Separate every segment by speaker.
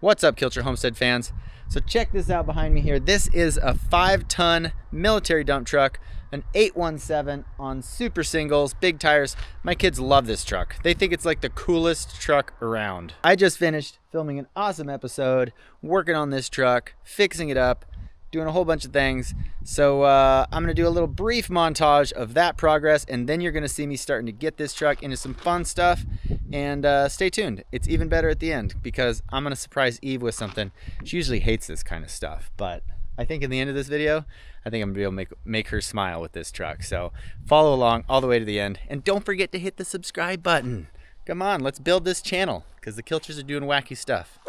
Speaker 1: What's up, Kilcher Homestead fans? So check this out behind me here. This is a 5-ton military dump truck, an 817 on super singles, big tires. My kids love this truck. They think it's like the coolest truck around. I just finished filming an awesome episode, working on this truck, fixing it up, doing a whole bunch of things. So I'm gonna do a little brief montage of that progress, and then you're gonna see me starting to get this truck into some fun stuff. And stay tuned. It's even better at the end because I'm gonna surprise Eve with something. She usually hates this kind of stuff, but I think in the end of this video, I think I'm gonna be able to make her smile with this truck. So follow along all the way to the end, and don't forget to hit the subscribe button. Come on, let's build this channel because the Kilchers are doing wacky stuff.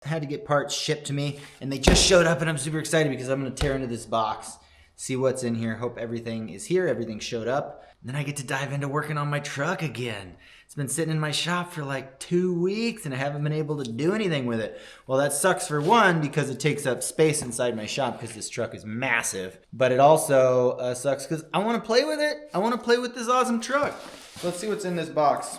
Speaker 1: I had to get parts shipped to me, and they just showed up, and I'm super excited because I'm gonna tear into this box, see what's in here, hope everything is here, everything showed up. And then I get to dive into working on my truck again. It's been sitting in my shop for like 2 weeks, and I haven't been able to do anything with it. Well, that sucks for one, because it takes up space inside my shop because this truck is massive. But it also sucks because I wanna play with it. I wanna play with this awesome truck. Let's see what's in this box.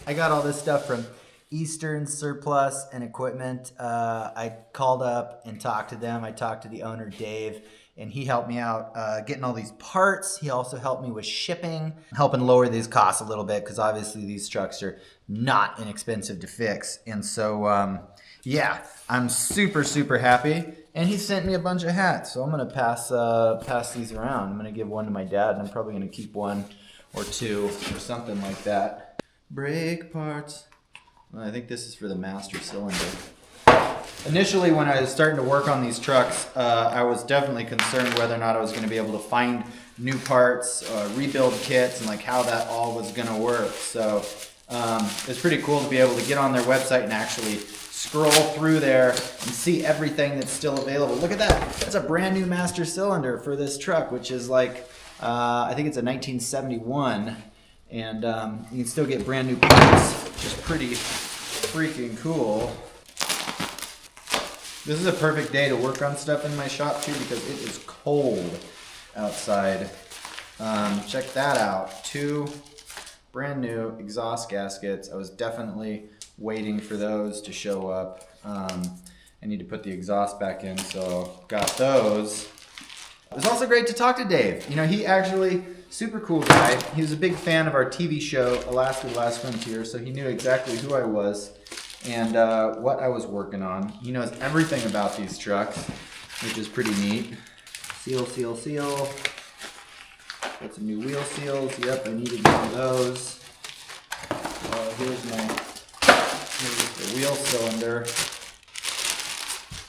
Speaker 1: I got all this stuff from Eastern Surplus and Equipment. I called up and talked to them. I talked to the owner, Dave, and he helped me out getting all these parts. He also helped me with shipping, helping lower these costs a little bit because obviously these trucks are not inexpensive to fix. And so, yeah, I'm super happy. And he sent me a bunch of hats, so I'm gonna pass these around. I'm gonna give one to my dad, and I'm probably gonna keep one or two or something like that. Brake parts. I think this is for the master cylinder. Initially, when I was starting to work on these trucks, I was definitely concerned whether or not I was going to be able to find new parts, rebuild kits, and like how that all was going to work. So it's pretty cool to be able to get on their website and actually scroll through there and see everything that's still available. Look at that. That's a brand new master cylinder for this truck, which is like, I think it's a 1971. And you can still get brand new parts, which is pretty freaking cool. This is a perfect day to work on stuff in my shop too because it is cold outside. Check that out. 2 brand new exhaust gaskets. I was definitely waiting for those to show up. I need to put the exhaust back in, so got those. It was also great to talk to Dave. You know, he actually, super cool guy. He was a big fan of our TV show, Alaska, the Last Frontier, so he knew exactly who I was and what I was working on. He knows everything about these trucks, which is pretty neat. Seal. Got some new wheel seals. Yep, I needed one of those. Here's the wheel cylinder.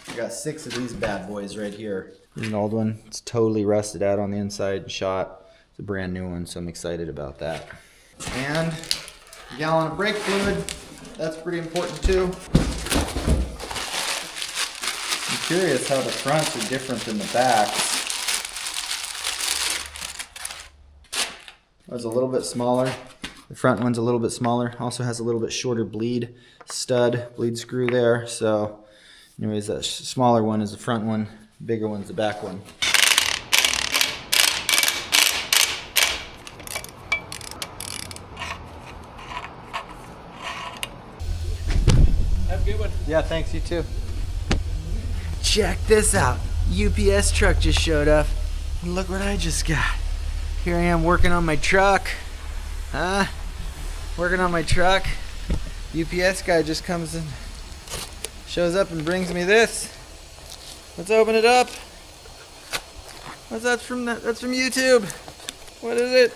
Speaker 1: I got 6 of these bad boys right here. Here's an old one. It's totally rusted out on the inside and shot. It's a brand new one, so I'm excited about that. And a gallon of brake fluid. That's pretty important too. I'm curious how the fronts are different than the backs. It's a little bit smaller. The front one's a little bit smaller. Also has a little bit shorter bleed screw there. So anyways, that smaller one is the front one. Bigger one's the back one.
Speaker 2: Have a good one.
Speaker 1: Yeah, thanks, you too. Check this out. UPS truck just showed up. And look what I just got. Here I am working on my truck. Working on my truck. UPS guy just comes and shows up and brings me this. Let's open it up. What's that from? That's from YouTube. What is it?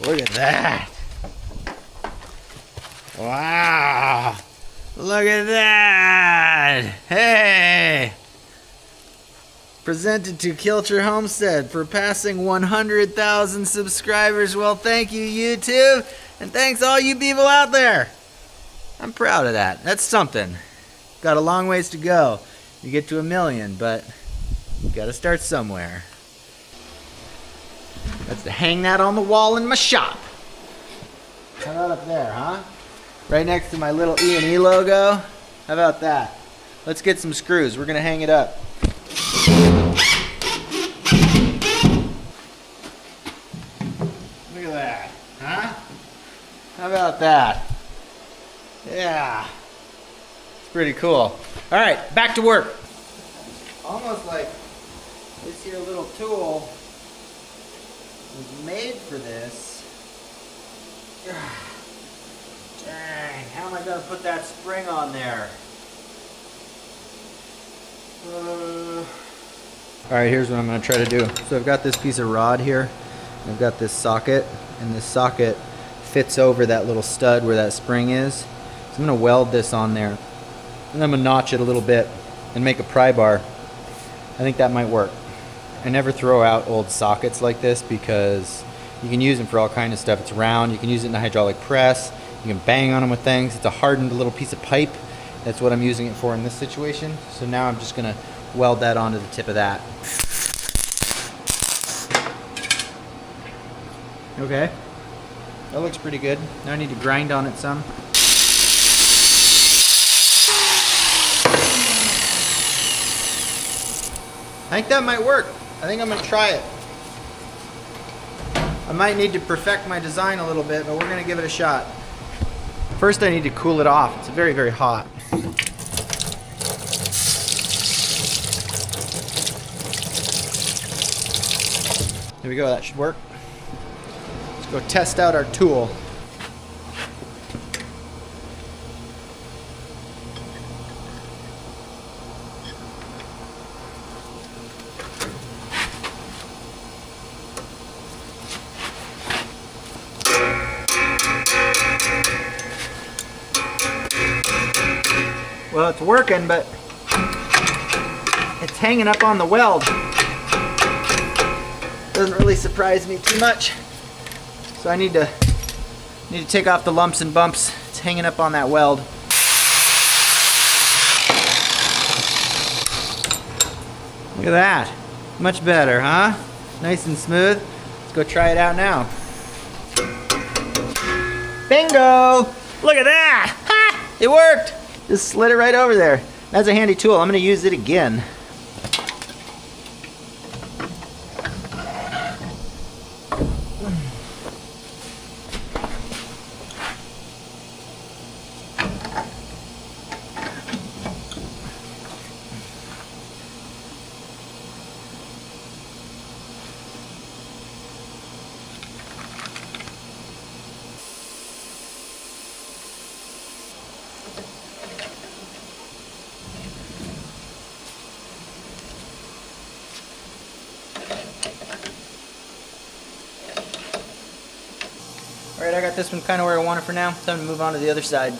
Speaker 1: Look at that. Wow. Look at that. Hey. Presented to Kilcher Homestead for passing 100,000 subscribers. Well, thank you, YouTube. And thanks all you people out there. I'm proud of that. That's something. Got a long ways to go. You get to 1 million, but you gotta start somewhere. Let's hang that on the wall in my shop. How about up there, huh? Right next to my little E&E logo. How about that? Let's get some screws. We're gonna hang it up. Look at that, huh? How about that? Yeah. It's pretty cool. All right, back to work. Almost like this here little tool was made for this. Dang, how am I gonna put that spring on there? All right, here's what I'm gonna try to do. So I've got this piece of rod here. I've got this socket, and this socket fits over that little stud where that spring is. So I'm gonna weld this on there, and I'm gonna notch it a little bit and make a pry bar. I think that might work. I never throw out old sockets like this because you can use them for all kinds of stuff. It's round, you can use it in a hydraulic press, you can bang on them with things. It's a hardened little piece of pipe. That's what I'm using it for in this situation. So now I'm just gonna weld that onto the tip of that. Okay, that looks pretty good. Now I need to grind on it some. I think that might work. I think I'm gonna try it. I might need to perfect my design a little bit, but we're gonna give it a shot. First I need to cool it off. It's very, very hot. There we go, that should work. Let's go test out our tool. Well, it's working, but it's hanging up on the weld. Doesn't really surprise me too much. So I need to take off the lumps and bumps. It's hanging up on that weld. Look at that. Much better, huh? Nice and smooth. Let's go try it out now. Bingo! Look at that! Ha! It worked! Just slid it right over there. That's a handy tool. I'm going to use it again. All right, I got this one kind of where I want it for now. Time to move on to the other side.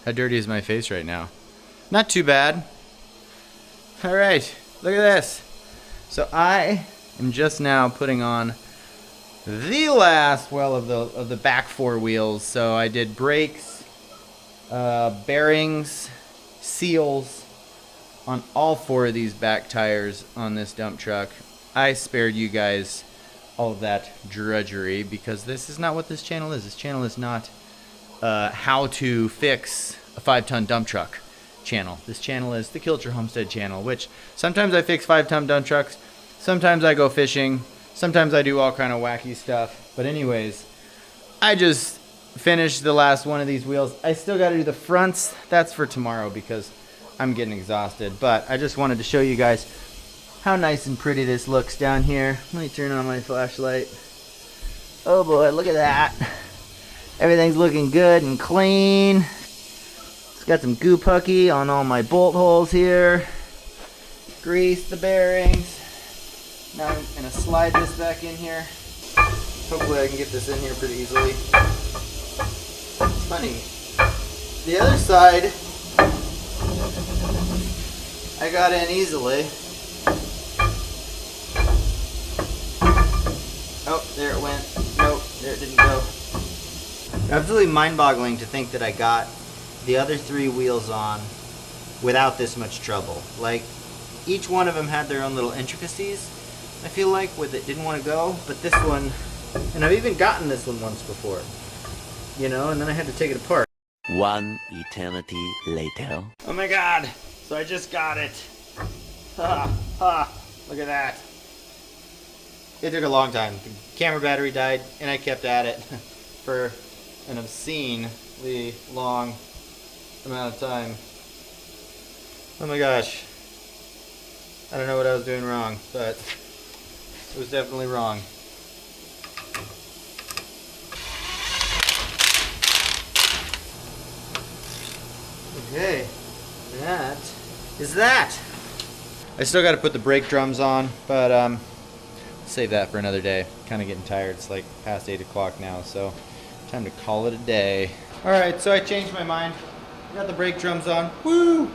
Speaker 1: How dirty is my face right now? Not too bad. All right, look at this. So I am just now putting on the last well of the back four wheels. So I did brakes, bearings, seals on all four of these back tires on this dump truck. I spared you guys all of that drudgery because this is not what this channel is. This channel is not how to fix a 5-ton dump truck channel. This channel is the Kilcher Homestead channel, which sometimes I fix 5-ton dump trucks, sometimes I go fishing, sometimes I do all kind of wacky stuff. But anyways, I just finished the last one of these wheels. I still got to do the fronts. That's for tomorrow because I'm getting exhausted. But I just wanted to show you guys how nice and pretty this looks down here. Let me turn on my flashlight. Oh boy, look at that. Everything's looking good and clean. It's got some goo pucky on all my bolt holes here. Grease the bearings. Now I'm gonna slide this back in here. Hopefully I can get this in here pretty easily. It's funny. The other side I got in easily. Oh, there it went. Nope, there it didn't go. Absolutely mind-boggling to think that I got the other 3 wheels on without this much trouble. Like, each one of them had their own little intricacies, I feel like, with it didn't want to go, but this one, and I've even gotten this one once before, you know, and then I had to take it apart.
Speaker 3: One eternity later.
Speaker 1: Oh my god, so I just got it. Look at that. It took a long time. The camera battery died, and I kept at it for an obscenely long amount of time. Oh my gosh. I don't know what I was doing wrong, but it was definitely wrong. Okay, that is that. I still got to put the brake drums on, but save that for another day. Kind of getting tired. It's like past 8 o'clock now, so time to call it a day. All right, so I changed my mind. Got the brake drums on. Woo!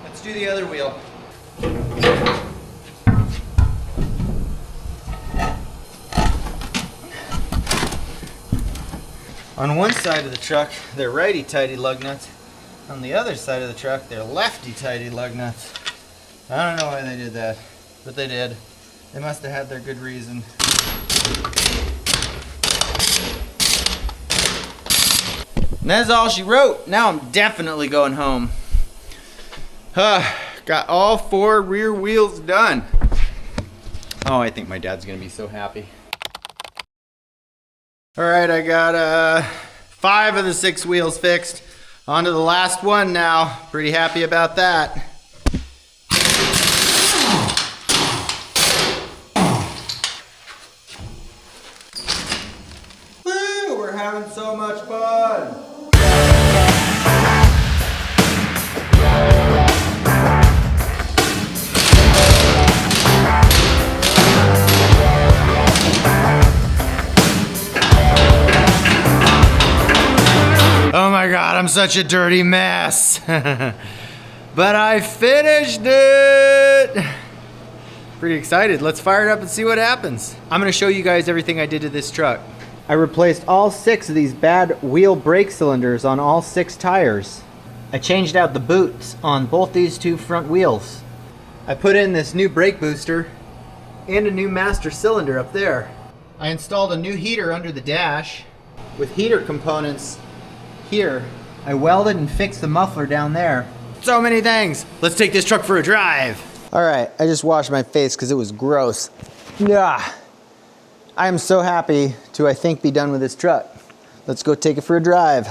Speaker 1: Let's do the other wheel. On one side of the truck, they're righty-tighty lug nuts. On the other side of the truck, they're lefty-tighty lug nuts. I don't know why they did that, but they did. They must have had their good reason. And that's all she wrote. Now I'm definitely going home. Got all 4 rear wheels done. Oh, I think my dad's gonna be so happy. All right, I got 5 of the 6 wheels fixed. On to the last one now. Pretty happy about that. Woo, we're having so much fun. Oh my god, I'm such a dirty mess. But I finished it! Pretty excited. Let's fire it up and see what happens. I'm gonna show you guys everything I did to this truck. I replaced all 6 of these bad wheel brake cylinders on all 6 tires. I changed out the boots on both these 2 front wheels. I put in this new brake booster and a new master cylinder up there. I installed a new heater under the dash with heater components here. I welded and fixed the muffler down there. So many things. Let's take this truck for a drive. All right, I just washed my face because it was gross. Yeah. I am so happy to, I think, be done with this truck. Let's go take it for a drive.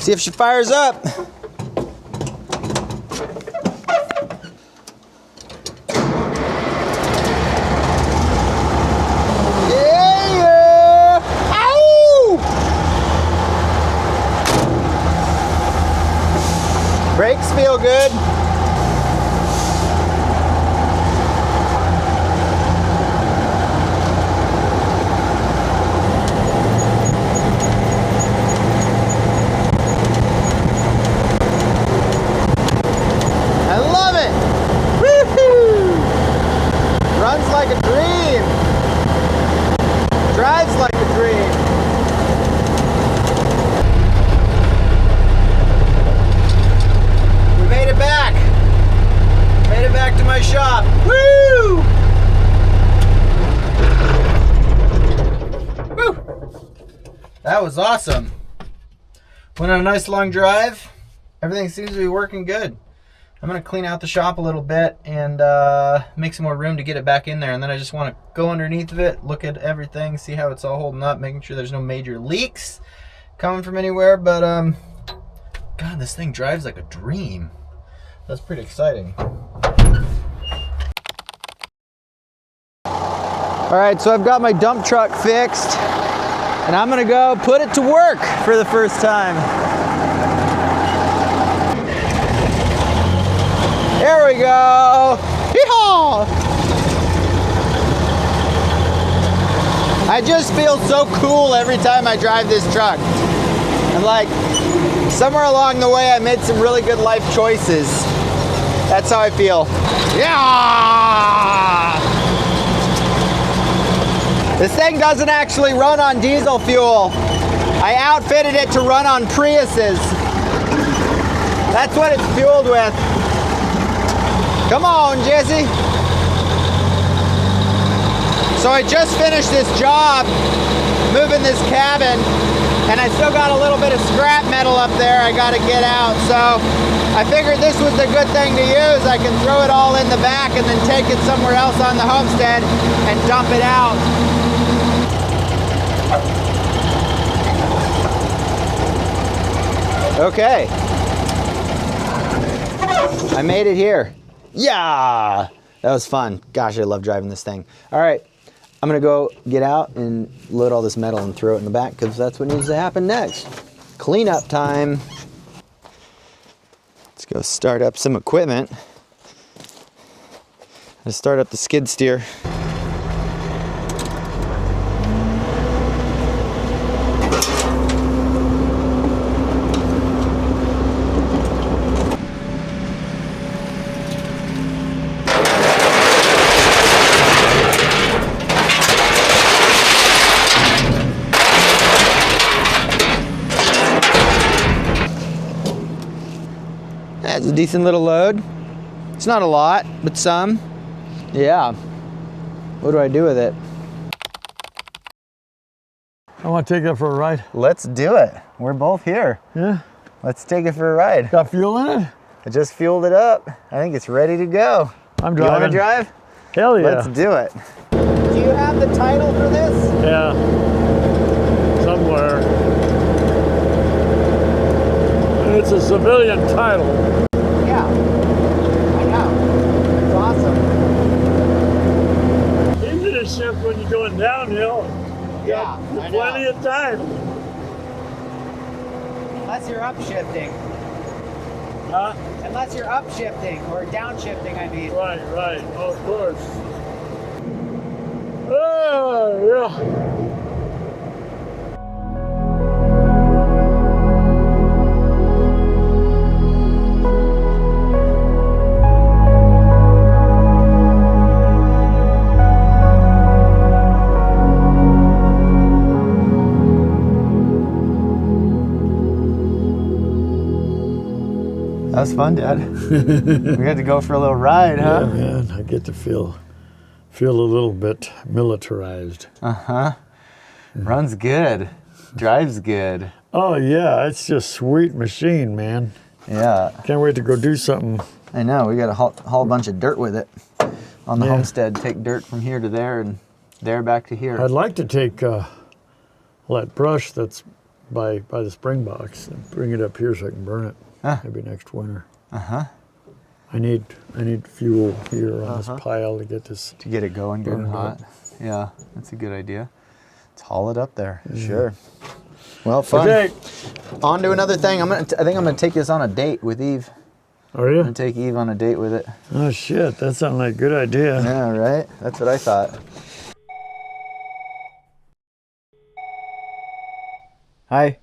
Speaker 1: See if she fires up. Brakes feel good. I love it. Woohoo! Runs like a dream. Drives like a dream. Made it back to my shop. Woo! Woo! That was awesome. Went on a nice long drive. Everything seems to be working good. I'm gonna clean out the shop a little bit and make some more room to get it back in there. And then I just want to go underneath of it, look at everything, see how it's all holding up, making sure there's no major leaks coming from anywhere. But God, this thing drives like a dream. That's pretty exciting. All right, so I've got my dump truck fixed and I'm gonna go put it to work for the first time. There we go. Yeehaw! I just feel so cool every time I drive this truck. I'm like, Somewhere along the way, I made some really good life choices. That's how I feel. Yeah! This thing doesn't actually run on diesel fuel. I outfitted it to run on Priuses. That's what it's fueled with. Come on, Jesse. So I just finished this job, moving this cabin, and I still got a little bit of scrap metal up there I gotta get out. So I figured this was a good thing to use. I can throw it all in the back and then take it somewhere else on the homestead and dump it out. Okay. I made it here. Yeah! That was fun. Gosh, I love driving this thing. All right, I'm gonna go get out and load all this metal and throw it in the back because that's what needs to happen next. Cleanup time. Let's go start up some equipment. Let's start up the skid steer. That's a decent little load. It's not a lot, but some. Yeah. What do I do with it?
Speaker 2: I want to take it for a ride.
Speaker 1: Let's do it. We're both here.
Speaker 2: Yeah?
Speaker 1: Let's take it for a ride.
Speaker 2: Got fuel in it?
Speaker 1: I just fueled it up. I think it's ready to go.
Speaker 2: I'm
Speaker 1: You want
Speaker 2: driving.
Speaker 1: to drive?
Speaker 2: Hell yeah.
Speaker 1: Let's do it. Do you have the title for this?
Speaker 2: Yeah. Somewhere. It's a civilian title.
Speaker 1: Yeah. I know. It's awesome.
Speaker 2: Easy to shift when you're going downhill.
Speaker 1: Yeah, I know.
Speaker 2: Plenty of time.
Speaker 1: Unless you're upshifting.
Speaker 2: Huh?
Speaker 1: Unless you're upshifting or downshifting, I mean.
Speaker 2: Right, right. Oh, of course. Oh, yeah.
Speaker 1: That was fun, Dad. We had to go for a little ride, huh?
Speaker 2: Yeah, man, I get to feel a little bit militarized.
Speaker 1: Uh-huh. Runs good. Drives good.
Speaker 2: Oh yeah, it's just sweet machine, man.
Speaker 1: Yeah.
Speaker 2: Can't wait to go do something.
Speaker 1: I know. We got to haul a bunch of dirt with it on the
Speaker 2: Yeah.
Speaker 1: homestead. Take dirt from here to there and there back to here.
Speaker 2: I'd like to take all that brush that's by the spring box and bring it up here so I can burn it.
Speaker 1: Ah.
Speaker 2: Maybe next winter.
Speaker 1: Uh-huh.
Speaker 2: I need fuel here on this pile to get this.
Speaker 1: To get it going good and
Speaker 2: Burned
Speaker 1: hot. Yeah, that's a good idea. Let's haul it up there. Sure. Well, fun.
Speaker 2: Okay.
Speaker 1: On to another thing. I think I'm gonna take this on a date with Eve.
Speaker 2: Are
Speaker 1: I'm
Speaker 2: you?
Speaker 1: gonna take Eve on a date with it.
Speaker 2: Oh shit, that sounds like a good idea.
Speaker 1: Yeah, right? That's what I thought. Hi.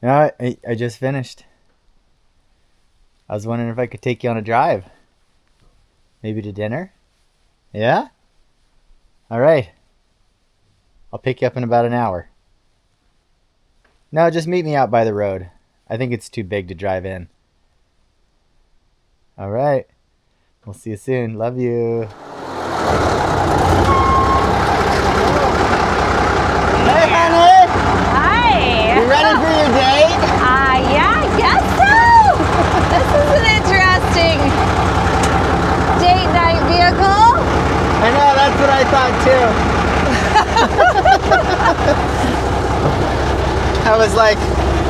Speaker 1: Yeah, I just finished. I was wondering if I could take you on a drive. Maybe to dinner? Yeah? All right. I'll pick you up in about an hour. No, just meet me out by the road. I think it's too big to drive in. All right. We'll see you soon. Love you. Hey, honey.
Speaker 4: Hi.
Speaker 1: You ready for your date?
Speaker 4: Yeah, I guess so. This is an interesting date night vehicle.
Speaker 1: I know, that's what I thought too. I was like,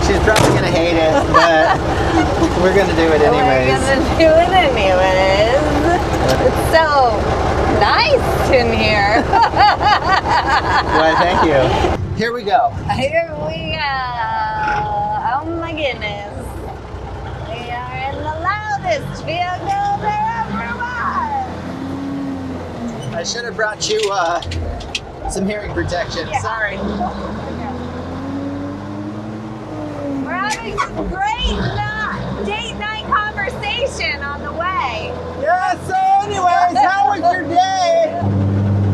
Speaker 1: she's probably gonna hate it, but we're gonna do it anyways.
Speaker 4: We're gonna do it anyways. It's so nice in here.
Speaker 1: Why, thank you. Here we go.
Speaker 4: Here we go. Oh my goodness. We are in the loudest vehicle there ever was.
Speaker 1: I should have brought you some hearing protection.
Speaker 4: Yeah.
Speaker 1: Sorry.
Speaker 4: What a great date night conversation on the way.
Speaker 1: Yeah, so anyways, how was your day?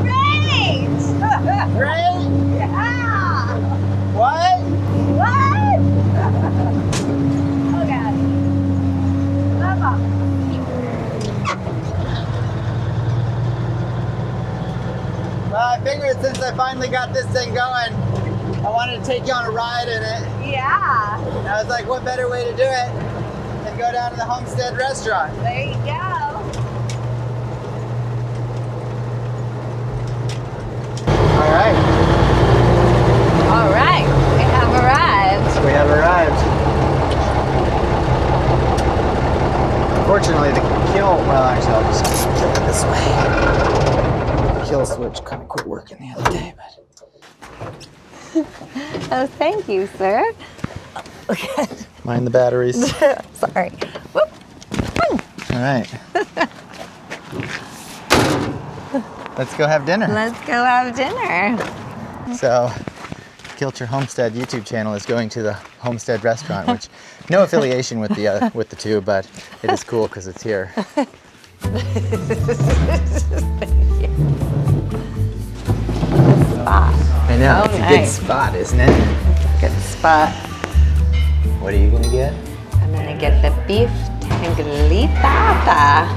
Speaker 4: Great!
Speaker 1: Great?
Speaker 4: Yeah!
Speaker 1: What?
Speaker 4: What? Oh God. Mama.
Speaker 1: Well, I figured since I finally got this thing going, I wanted to take you on a ride in it.
Speaker 4: Yeah.
Speaker 1: And I was like, what better way to do it than go down to the Homestead restaurant?
Speaker 4: There you go.
Speaker 1: All right.
Speaker 4: All right. We have arrived.
Speaker 1: We have arrived. Unfortunately, the kill, well, actually, I'll just kill it this way. The kill switch kind of quit working the other day, but.
Speaker 4: Oh, thank you, sir. Okay.
Speaker 1: Mind the batteries.
Speaker 4: Sorry. Whoop.
Speaker 1: All right. Let's go have dinner.
Speaker 4: Let's go have dinner.
Speaker 1: So, Kilcher Homestead YouTube channel is going to the Homestead restaurant, which no affiliation with the two, but it is cool because it's here.
Speaker 4: Spot.
Speaker 1: I know,
Speaker 4: Oh,
Speaker 1: it's a good
Speaker 4: nice.
Speaker 1: spot, isn't it?
Speaker 4: Good spot.
Speaker 1: What are you gonna get?
Speaker 4: I'm gonna get the beef tanglitata,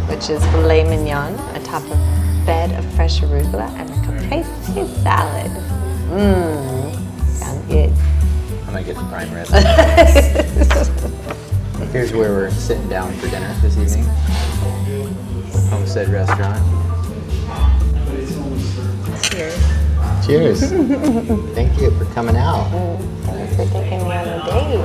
Speaker 4: which is filet mignon atop a bed of fresh arugula and a caprese salad. Mmm, sounds good.
Speaker 1: I'm gonna get the prime rib. Here's where we're sitting down for dinner this evening. Homestead restaurant.
Speaker 4: Cheers.
Speaker 1: Cheers. Thank you for coming out.
Speaker 4: Thanks for taking me on a date.